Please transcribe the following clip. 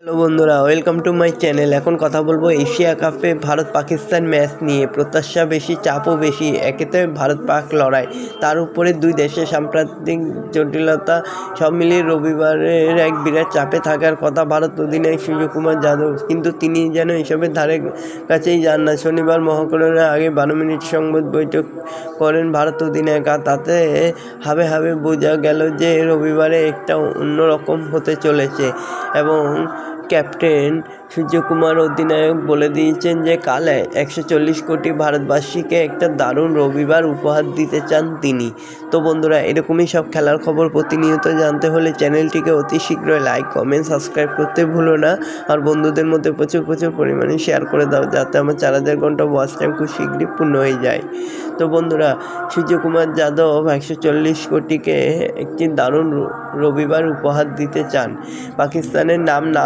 Hello বন্ধুরা, welcome to my channel. এখন কথা বলবো এশিয়া কাপে ভারত পাকিস্তান ম্যাচ নিয়ে। প্রত্যাশা বেশি, চাপও বেশি। একেতে ভারত পাক লড়াই, তার উপরে দুই দেশের সাম্প্রতিক জটিলতা, সব মিলিয়ে রবিবারের এক বিরাট চাপে থাকার কথা ভারত অধিনায়ক সূর্যকুমার যাদব, কিন্তু তিনি যেন এসবের ধারে কাছেই যান না। শনিবার মহাকরণের আগে 12 মিনিট সংবাদ বৈঠক করেন ভারত অধিনায়ক, আর তাতে হাবে হাবে বোঝা গেল যে রবিবারে একটা অন্যরকম হতে চলেছে। এবং ক্যাপ্টেন সূর্যকুমার অধিনায়ক বলে দিয়েছেন যে কাল 140 কোটি ভারতবাসীকে একটা দারুণ রবিবার উপহার দিতে চান তিনি। তো বন্ধুরা, এরকমই সব খেলার খবর প্রতিনিয়ত জানতে হলে চ্যানেলটিকে অতি শীঘ্রই লাইক, কমেন্ট, সাবস্ক্রাইব করতে ভুলো না। আর বন্ধুদের মধ্যে প্রচুর পরিমাণে শেয়ার করে দাও, যাতে আমার 4000 ঘন্টা ওয়াচ টাইম খুব শীঘ্রই পূর্ণ হয়ে যায়। তো বন্ধুরা, সূর্যকুমার যাদব 140 কোটিকে একটি দারুণ রবিবার উপহার দিতে চান। পাকিস্তানের নাম না